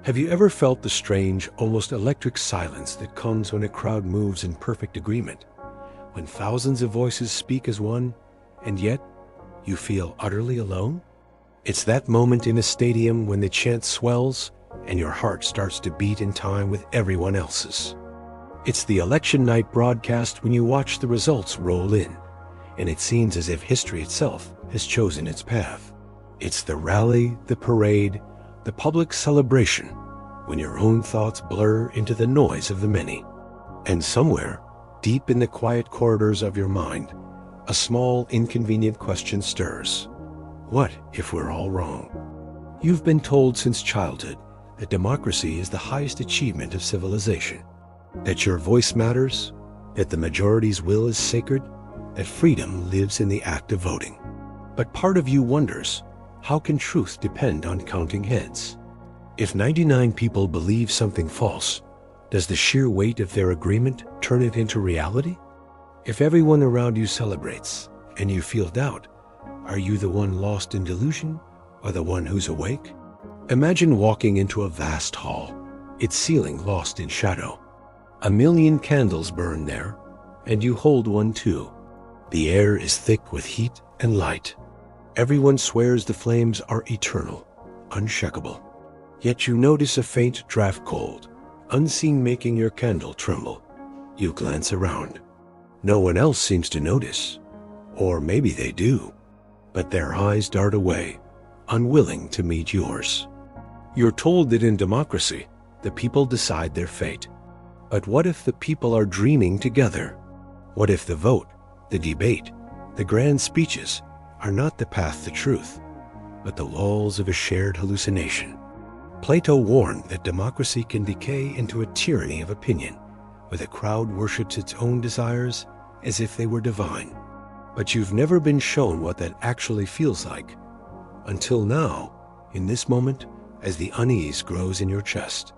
Have you ever felt the strange, almost electric silence that comes when a crowd moves in perfect agreement? When thousands of voices speak as one, and yet you feel utterly alone? It's that moment in a stadium when the chant swells and your heart starts to beat in time with everyone else's. It's the election night broadcast when you watch the results roll in, and it seems as if history itself has chosen its path. It's the rally, the parade, the public celebration, when your own thoughts blur into the noise of the many. And somewhere, deep in the quiet corridors of your mind, a small, inconvenient question stirs. What if we're all wrong? You've been told since childhood that democracy is the highest achievement of civilization, that your voice matters, that the majority's will is sacred, that freedom lives in the act of voting. But part of you wonders, how can truth depend on counting heads? If 99 people believe something false, does the sheer weight of their agreement turn it into reality? If everyone around you celebrates and you feel doubt, are you the one lost in delusion or the one who's awake? Imagine walking into a vast hall, its ceiling lost in shadow. 1,000,000 candles burn there, and you hold one too. The air is thick with heat and light. Everyone swears the flames are eternal, unshakable. Yet you notice a faint draft cold, unseen, making your candle tremble. You glance around. No one else seems to notice, or maybe they do, but their eyes dart away, unwilling to meet yours. You're told that in democracy, the people decide their fate. But what if the people are dreaming together? What if the vote, the debate, the grand speeches are not the path to truth, but the walls of a shared hallucination? Plato warned that democracy can decay into a tyranny of opinion, where the crowd worships its own desires as if they were divine. But you've never been shown what that actually feels like, until now, in this moment, as the unease grows in your chest.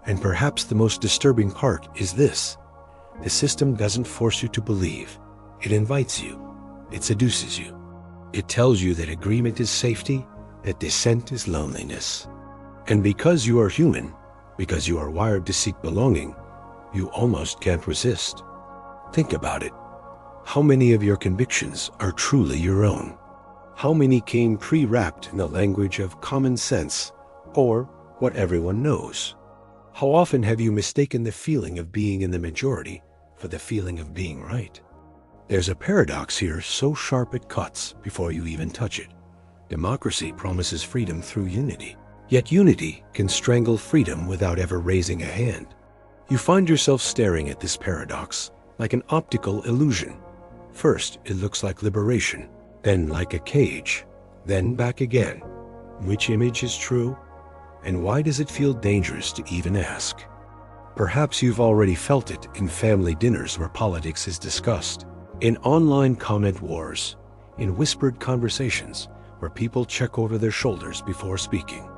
And perhaps the most disturbing part is this: the system doesn't force you to believe. It invites you. It seduces you. It tells you that agreement is safety, that dissent is loneliness. And because you are human, because you are wired to seek belonging, you almost can't resist. Think about it. How many of your convictions are truly your own? How many came pre-wrapped in the language of common sense or what everyone knows? How often have you mistaken the feeling of being in the majority for the feeling of being right? There's a paradox here so sharp it cuts before you even touch it. Democracy promises freedom through unity, yet unity can strangle freedom without ever raising a hand. You find yourself staring at this paradox like an optical illusion. First, it looks like liberation, then like a cage, then back again. Which image is true? And why does it feel dangerous to even ask? Perhaps you've already felt it in family dinners where politics is discussed, in online comment wars, in whispered conversations where people check over their shoulders before speaking.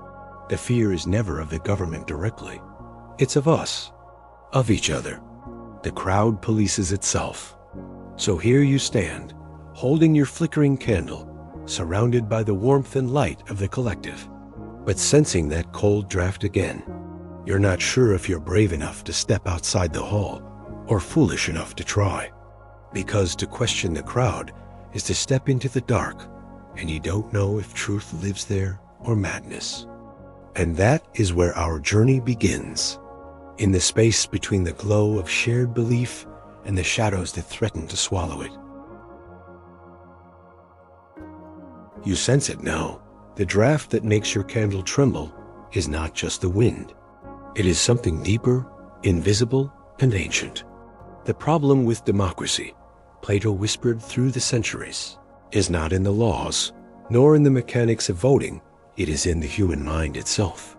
The fear is never of the government directly. It's of us, of each other. The crowd polices itself. So here you stand, holding your flickering candle, surrounded by the warmth and light of the collective, but sensing that cold draft again. You're not sure if you're brave enough to step outside the hall or foolish enough to try, because to question the crowd is to step into the dark, and you don't know if truth lives there or madness. And that is where our journey begins, in the space between the glow of shared belief and the shadows that threaten to swallow it. You sense it now. The draft that makes your candle tremble is not just the wind. It is something deeper, invisible, and ancient. The problem with democracy, Plato whispered through the centuries, is not in the laws, nor in the mechanics of voting. It is in the human mind itself.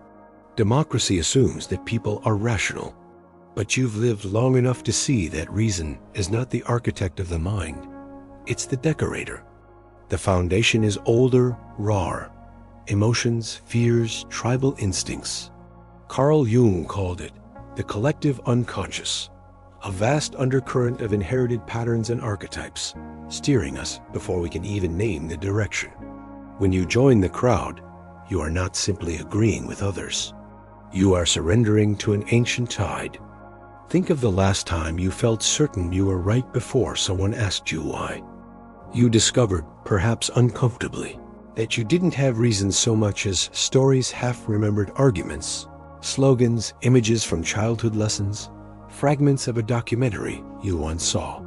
Democracy assumes that people are rational, but you've lived long enough to see that reason is not the architect of the mind. It's the decorator. The foundation is older, rawer. Emotions, fears, tribal instincts. Carl Jung called it the collective unconscious, a vast undercurrent of inherited patterns and archetypes, steering us before we can even name the direction. When you join the crowd, you are not simply agreeing with others. You are surrendering to an ancient tide. Think of the last time you felt certain you were right before someone asked you why. You discovered, perhaps uncomfortably, that you didn't have reasons so much as stories, half-remembered arguments, slogans, images from childhood lessons, fragments of a documentary you once saw.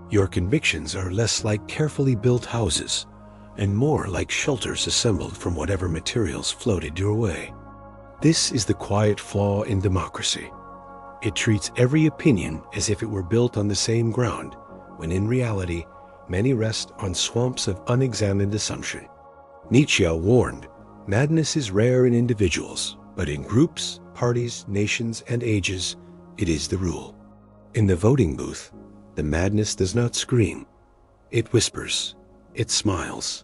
Your convictions are less like carefully built houses and more like shelters assembled from whatever materials floated your way. This is the quiet flaw in democracy. It treats every opinion as if it were built on the same ground, when in reality, many rest on swamps of unexamined assumption. Nietzsche warned, madness is rare in individuals, but in groups, parties, nations, and ages, it is the rule. In the voting booth, the madness does not scream. It whispers. It smiles.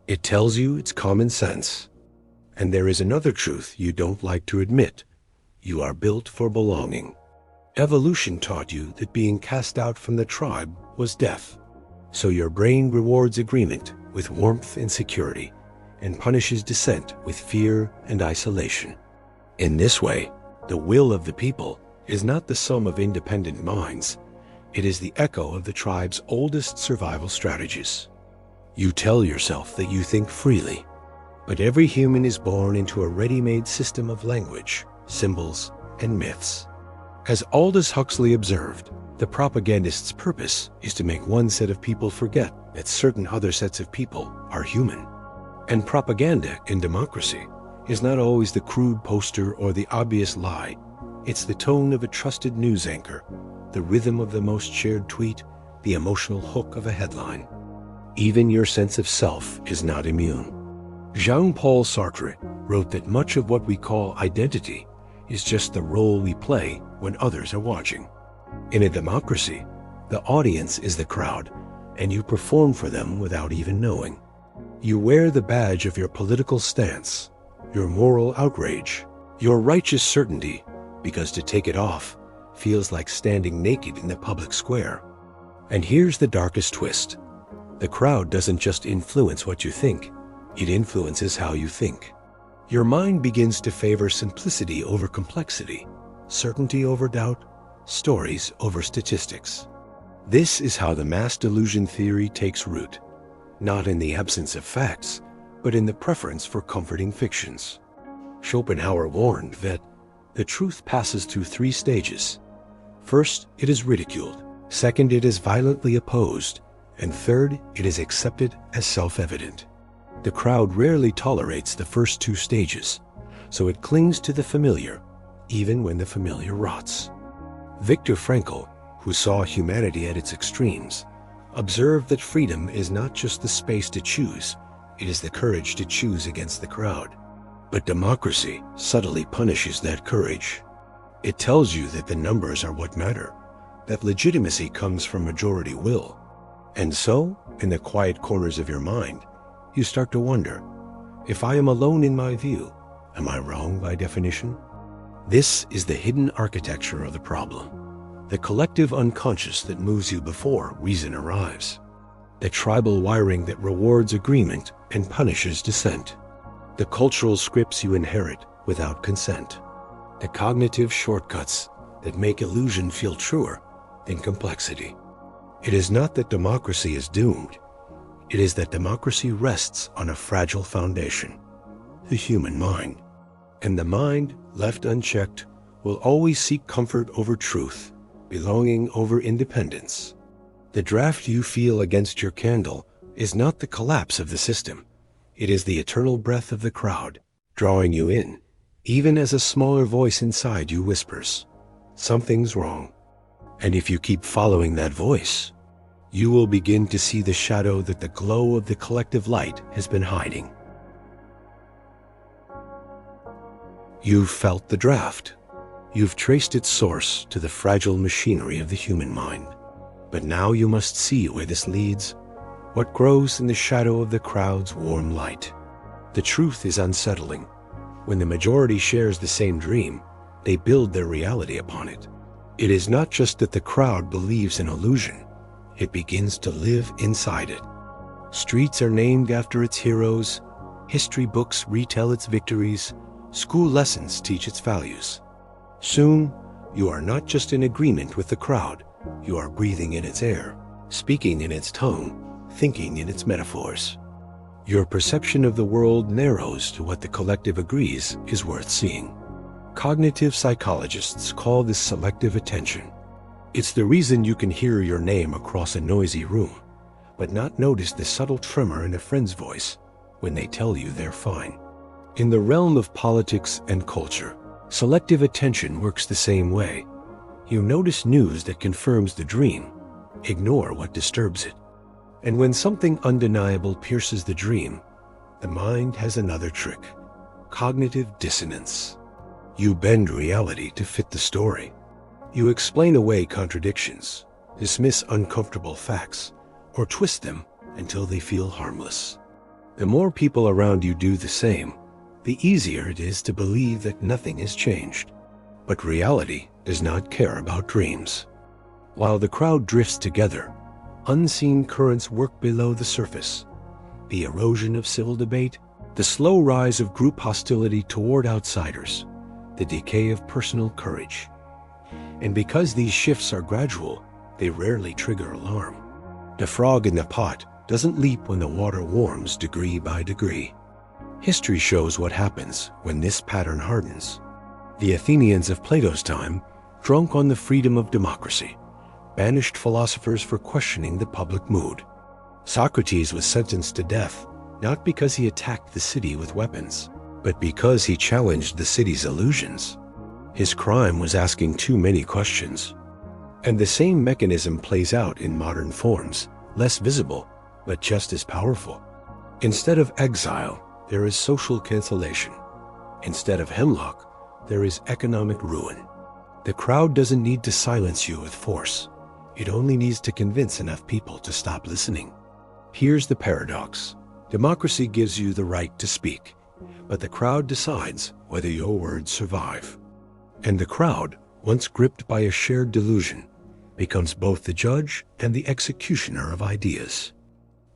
It tells you it's common sense. And there is another truth you don't like to admit. You are built for belonging. Evolution taught you that being cast out from the tribe was death. So your brain rewards agreement with warmth and security, and punishes dissent with fear and isolation. In this way, the will of the people is not the sum of independent minds. It is the echo of the tribe's oldest survival strategies. You tell yourself that you think freely, but every human is born into a ready-made system of language, symbols, and myths. As Aldous Huxley observed, the propagandist's purpose is to make one set of people forget that certain other sets of people are human. And propaganda in democracy is not always the crude poster or the obvious lie. It's the tone of a trusted news anchor, the rhythm of the most shared tweet, the emotional hook of a headline. Even your sense of self is not immune. Jean-Paul Sartre wrote that much of what we call identity is just the role we play when others are watching. In a democracy, the audience is the crowd, and you perform for them without even knowing. You wear the badge of your political stance, your moral outrage, your righteous certainty, because to take it off feels like standing naked in the public square. And here's the darkest twist. The crowd doesn't just influence what you think, it influences how you think. Your mind begins to favor simplicity over complexity, certainty over doubt, stories over statistics. This is how the Mass Delusion Theory takes root, not in the absence of facts, but in the preference for comforting fictions. Schopenhauer warned that the truth passes through 3 stages. First, it is ridiculed. Second, it is violently opposed. And third, it is accepted as self-evident. The crowd rarely tolerates the first 2 stages, so it clings to the familiar, even when the familiar rots. Viktor Frankl, who saw humanity at its extremes, observed that freedom is not just the space to choose, it is the courage to choose against the crowd. But democracy subtly punishes that courage. It tells you that the numbers are what matter, that legitimacy comes from majority will. And so, in the quiet corners of your mind, you start to wonder, if I am alone in my view, am I wrong by definition? This is the hidden architecture of the problem, the collective unconscious that moves you before reason arrives, the tribal wiring that rewards agreement and punishes dissent, the cultural scripts you inherit without consent, the cognitive shortcuts that make illusion feel truer than complexity. It is not that democracy is doomed. It is that democracy rests on a fragile foundation, the human mind. And the mind, left unchecked, will always seek comfort over truth, belonging over independence. The draft you feel against your candle is not the collapse of the system. It is the eternal breath of the crowd, drawing you in, even as a smaller voice inside you whispers, "Something's wrong." And if you keep following that voice, you will begin to see the shadow that the glow of the collective light has been hiding. You've felt the draft. You've traced its source to the fragile machinery of the human mind. But now you must see where this leads, what grows in the shadow of the crowd's warm light. The truth is unsettling. When the majority shares the same dream, they build their reality upon it. It is not just that the crowd believes in illusion, it begins to live inside it. Streets are named after its heroes, history books retell its victories, School lessons teach its values. Soon, you are not just in agreement with the crowd, you are breathing in its air, speaking in its tongue, thinking in its metaphors. Your perception of the world narrows to what the collective agrees is worth seeing. Cognitive psychologists call this selective attention. It's the reason you can hear your name across a noisy room, but not notice the subtle tremor in a friend's voice when they tell you they're fine. In the realm of politics and culture, selective attention works the same way. You notice news that confirms the dream, ignore what disturbs it. And when something undeniable pierces the dream, the mind has another trick: cognitive dissonance. You bend reality to fit the story. You explain away contradictions, dismiss uncomfortable facts, or twist them until they feel harmless. The more people around you do the same, the easier it is to believe that nothing has changed. But reality does not care about dreams. While the crowd drifts together, unseen currents work below the surface. The erosion of civil debate, the slow rise of group hostility toward outsiders, the decay of personal courage. And because these shifts are gradual, they rarely trigger alarm. The frog in the pot doesn't leap when the water warms degree by degree. History shows what happens when this pattern hardens. The Athenians of Plato's time, drunk on the freedom of democracy, banished philosophers for questioning the public mood. Socrates was sentenced to death, not because he attacked the city with weapons, but because he challenged the city's illusions. His crime was asking too many questions. And the same mechanism plays out in modern forms, less visible, but just as powerful. Instead of exile, there is social cancellation. Instead of hemlock, there is economic ruin. The crowd doesn't need to silence you with force. It only needs to convince enough people to stop listening. Here's the paradox. Democracy gives you the right to speak, but the crowd decides whether your words survive. And the crowd, once gripped by a shared delusion, becomes both the judge and the executioner of ideas.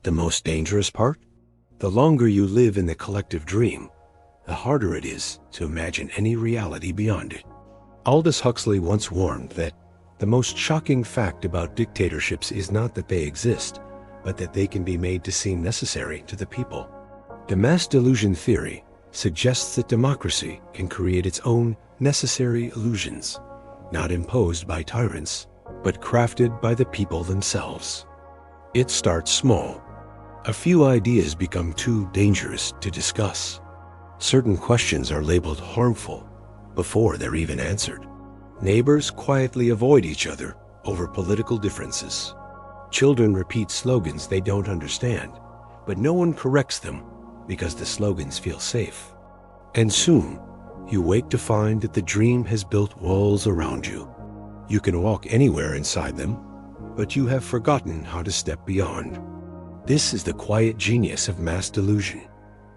The most dangerous part? The longer you live in the collective dream, the harder it is to imagine any reality beyond it. Aldous Huxley once warned that the most shocking fact about dictatorships is not that they exist, but that they can be made to seem necessary to the people. The Mass Delusion Theory suggests that democracy can create its own necessary illusions, not imposed by tyrants, but crafted by the people themselves. It starts small. A few ideas become too dangerous to discuss. Certain questions are labeled harmful before they're even answered. Neighbors quietly avoid each other over political differences. Children repeat slogans they don't understand, but no one corrects them because the slogans feel safe. And soon, you wake to find that the dream has built walls around you. You can walk anywhere inside them, but you have forgotten how to step beyond. This is the quiet genius of mass delusion.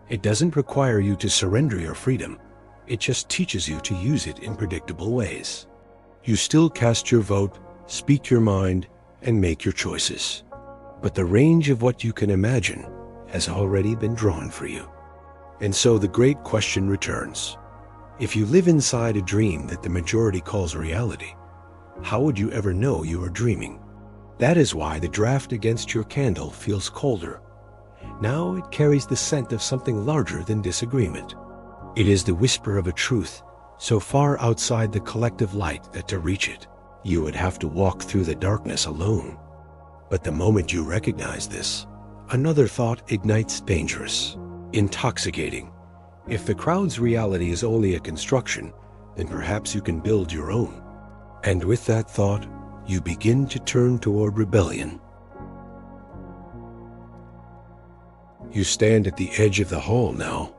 It doesn't require you to surrender your freedom. It just teaches you to use it in predictable ways. You still cast your vote, speak your mind, and make your choices. But the range of what you can imagine has already been drawn for you. And so the great question returns. If you live inside a dream that the majority calls reality, how would you ever know you are dreaming? That is why the draft against your candle feels colder. Now it carries the scent of something larger than disagreement. It is the whisper of a truth so far outside the collective light that to reach it, you would have to walk through the darkness alone. But the moment you recognize this, another thought ignites dangerous, intoxicating. If the crowd's reality is only a construction, then perhaps you can build your own. And with that thought, you begin to turn toward rebellion. You stand at the edge of the hall now.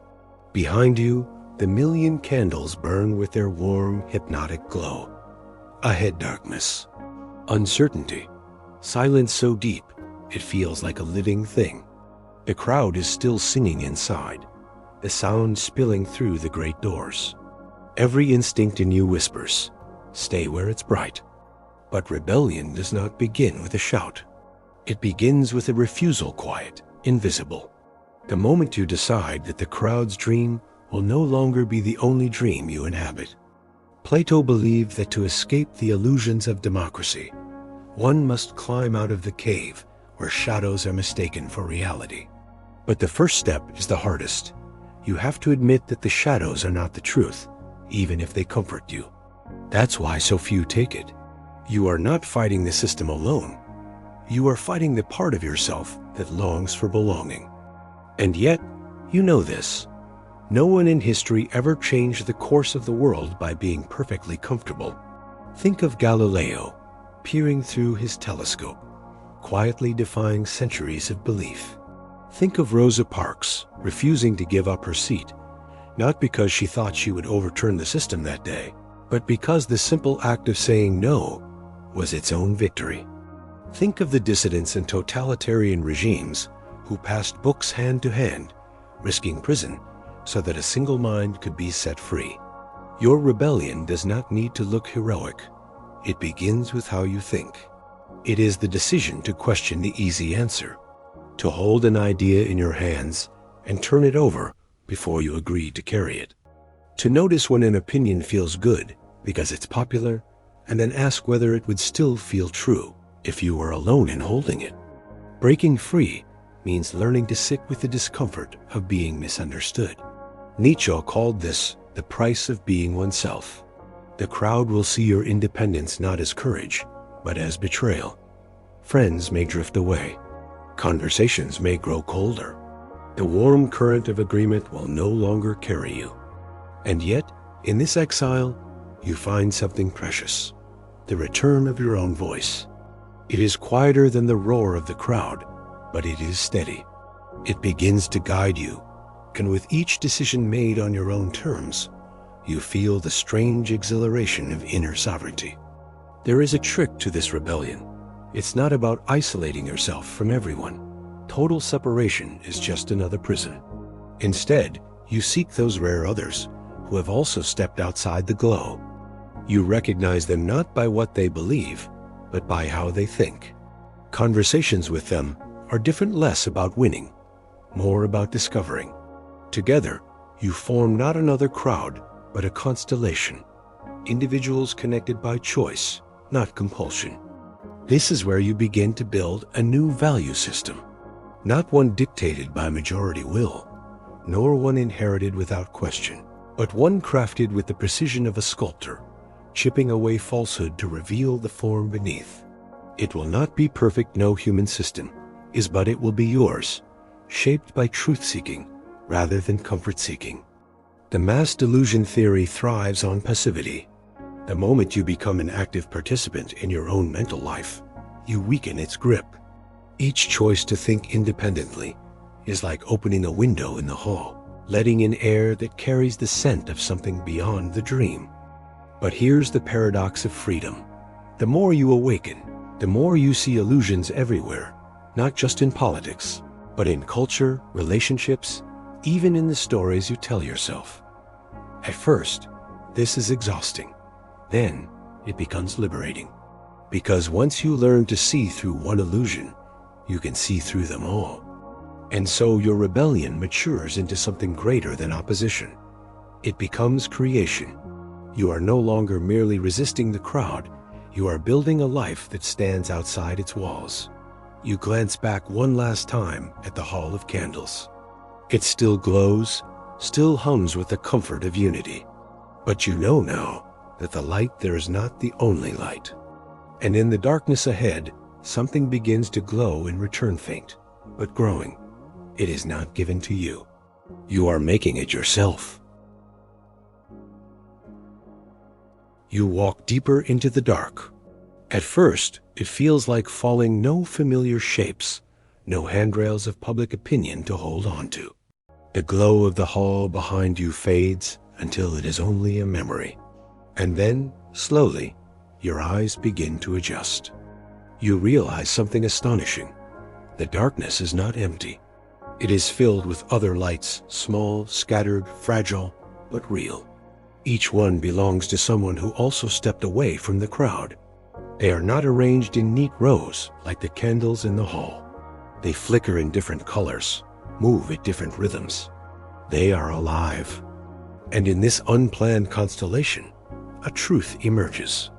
Behind you, the million candles burn with their warm, hypnotic glow. Ahead, darkness. Uncertainty. Silence so deep, it feels like a living thing. The crowd is still singing inside, the sound spilling through the great doors. Every instinct in you whispers, stay where it's bright. But rebellion does not begin with a shout. It begins with a refusal quiet, invisible. The moment you decide that the crowd's dream will no longer be the only dream you inhabit. Plato believed that to escape the illusions of democracy, one must climb out of the cave where shadows are mistaken for reality. But the first step is the hardest. You have to admit that the shadows are not the truth, even if they comfort you. That's why so few take it. You are not fighting the system alone. You are fighting the part of yourself that longs for belonging. And yet, you know this. No one in history ever changed the course of the world by being perfectly comfortable. Think of Galileo, peering through his telescope, quietly defying centuries of belief. Think of Rosa Parks, refusing to give up her seat, not because she thought she would overturn the system that day, but because the simple act of saying no was its own victory. Think of the dissidents in totalitarian regimes who passed books hand to hand, risking prison so that a single mind could be set free. Your rebellion does not need to look heroic. It begins with how you think. It is the decision to question the easy answer, to hold an idea in your hands and turn it over before you agree to carry it. To notice when an opinion feels good because it's popular, and then ask whether it would still feel true if you were alone in holding it. Breaking free means learning to sit with the discomfort of being misunderstood. Nietzsche called this the price of being oneself. The crowd will see your independence not as courage, but as betrayal. Friends may drift away. Conversations may grow colder. The warm current of agreement will no longer carry you. And yet, in this exile, you find something precious, the return of your own voice. It is quieter than the roar of the crowd, but it is steady. It begins to guide you, and with each decision made on your own terms, you feel the strange exhilaration of inner sovereignty. There is a trick to this rebellion. It's not about isolating yourself from everyone. Total separation is just another prison. Instead, you seek those rare others who have also stepped outside the glow. You recognize them not by what they believe, but by how they think. Conversations with them are different, less about winning, more about discovering. Together, you form not another crowd, but a constellation. Individuals connected by choice, not compulsion. This is where you begin to build a new value system, not one dictated by majority will, nor one inherited without question, but one crafted with the precision of a sculptor, chipping away falsehood to reveal the form beneath. It will not be perfect, no human system is, but it will be yours, shaped by truth-seeking rather than comfort-seeking. The Mass Delusion Theory thrives on passivity. The moment you become an active participant in your own mental life, you weaken its grip. Each choice to think independently is like opening a window in the hall, letting in air that carries the scent of something beyond the dream. But here's the paradox of freedom. The more you awaken, the more you see illusions everywhere, not just in politics, but in culture, relationships, even in the stories you tell yourself. At first, this is exhausting. Then, it becomes liberating. Because once you learn to see through one illusion, you can see through them all. And so your rebellion matures into something greater than opposition. It becomes creation. You are no longer merely resisting the crowd. You are building a life that stands outside its walls. You glance back one last time at the Hall of Candles. It still glows, still hums with the comfort of unity. But you know now that the light there is not the only light. And in the darkness ahead, something begins to glow and return faint, but growing. It is not given to you. You are making it yourself. You walk deeper into the dark. At first, it feels like falling, no familiar shapes, no handrails of public opinion to hold on to. The glow of the hall behind you fades until it is only a memory. And then, slowly, your eyes begin to adjust. You realize something astonishing. The darkness is not empty. It is filled with other lights, small, scattered, fragile, but real. Each one belongs to someone who also stepped away from the crowd. They are not arranged in neat rows like the candles in the hall. They flicker in different colors, move at different rhythms. They are alive, And in this unplanned constellation, a truth emerges.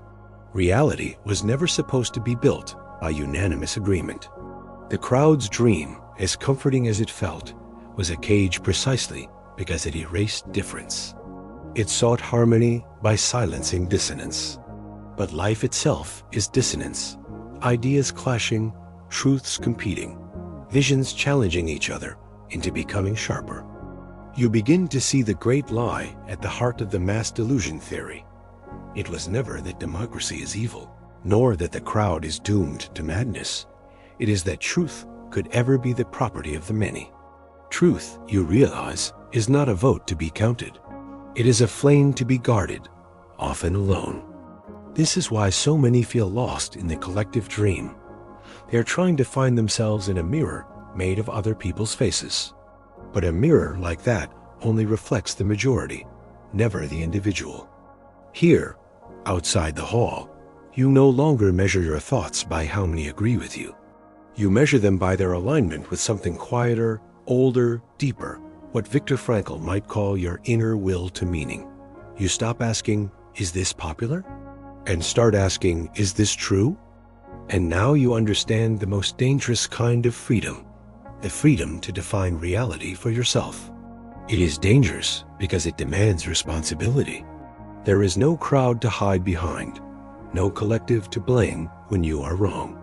Reality was never supposed to be built by unanimous agreement. The crowd's dream, as comforting as it felt, was a cage precisely because it erased difference. It sought harmony by silencing dissonance. But life itself is dissonance. Ideas clashing, truths competing, visions challenging each other into becoming sharper. You begin to see the great lie at the heart of the Mass Delusion Theory. It was never that democracy is evil, nor that the crowd is doomed to madness. It is that truth could ever be the property of the many. Truth, you realize, is not a vote to be counted. It is a flame to be guarded, often alone. This is why so many feel lost in the collective dream. They are trying to find themselves in a mirror made of other people's faces. But a mirror like that only reflects the majority, never the individual. Here, outside the hall, you no longer measure your thoughts by how many agree with you. You measure them by their alignment with something quieter, older, deeper, what Viktor Frankl might call your inner will to meaning. You stop asking, "Is this popular?" and start asking, "Is this true?" And now you understand the most dangerous kind of freedom, the freedom to define reality for yourself. It is dangerous because it demands responsibility. There is no crowd to hide behind, no collective to blame when you are wrong.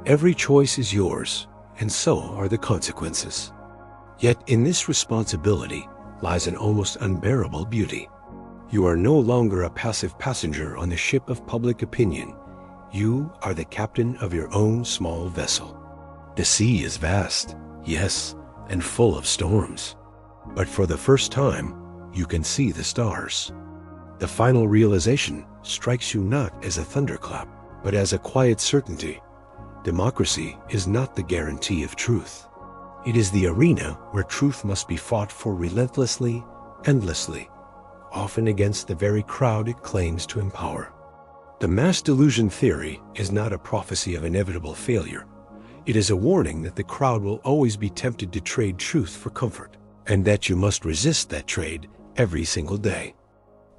Every choice is yours, and so are the consequences. Yet in this responsibility lies an almost unbearable beauty. You are no longer a passive passenger on the ship of public opinion. You are the captain of your own small vessel. The sea is vast, yes, and full of storms. But for the first time, you can see the stars. The final realization strikes you not as a thunderclap, but as a quiet certainty. Democracy is not the guarantee of truth. It is the arena where truth must be fought for relentlessly, endlessly, often against the very crowd it claims to empower. The Mass Delusion Theory is not a prophecy of inevitable failure. It is a warning that the crowd will always be tempted to trade truth for comfort, and that you must resist that trade every single day.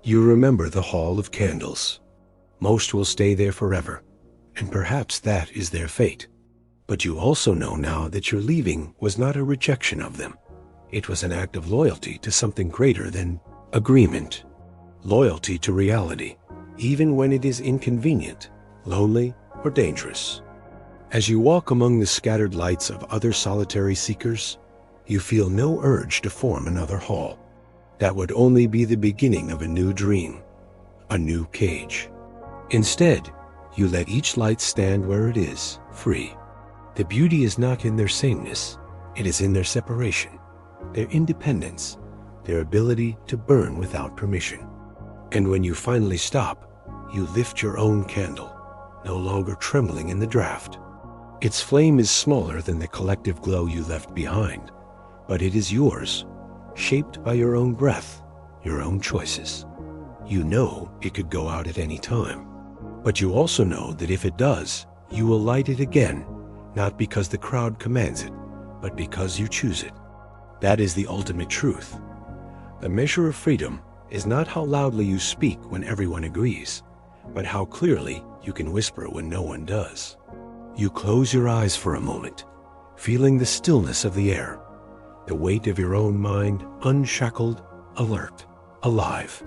You remember the Hall of Candles. Most will stay there forever, and perhaps that is their fate. But you also know now that your leaving was not a rejection of them. It was an act of loyalty to something greater than agreement. Loyalty to reality, even when it is inconvenient, lonely, or dangerous. As you walk among the scattered lights of other solitary seekers, you feel no urge to form another hall. That would only be the beginning of a new dream, a new cage. Instead, you let each light stand where it is, free. The beauty is not in their sameness, it is in their separation, their independence, their ability to burn without permission. And when you finally stop, you lift your own candle, no longer trembling in the draft. Its flame is smaller than the collective glow you left behind, but it is yours, shaped by your own breath, your own choices. You know it could go out at any time, but you also know that if it does, you will light it again, not because the crowd commands it, but because you choose it. That is the ultimate truth. The measure of freedom is not how loudly you speak when everyone agrees, but how clearly you can whisper when no one does. You close your eyes for a moment, feeling the stillness of the air, the weight of your own mind unshackled, alert, alive.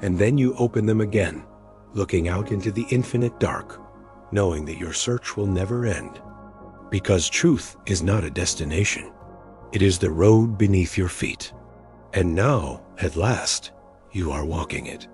And then you open them again, looking out into the infinite dark, knowing that your search will never end. Because truth is not a destination. It is the road beneath your feet. And now, at last, you are walking it.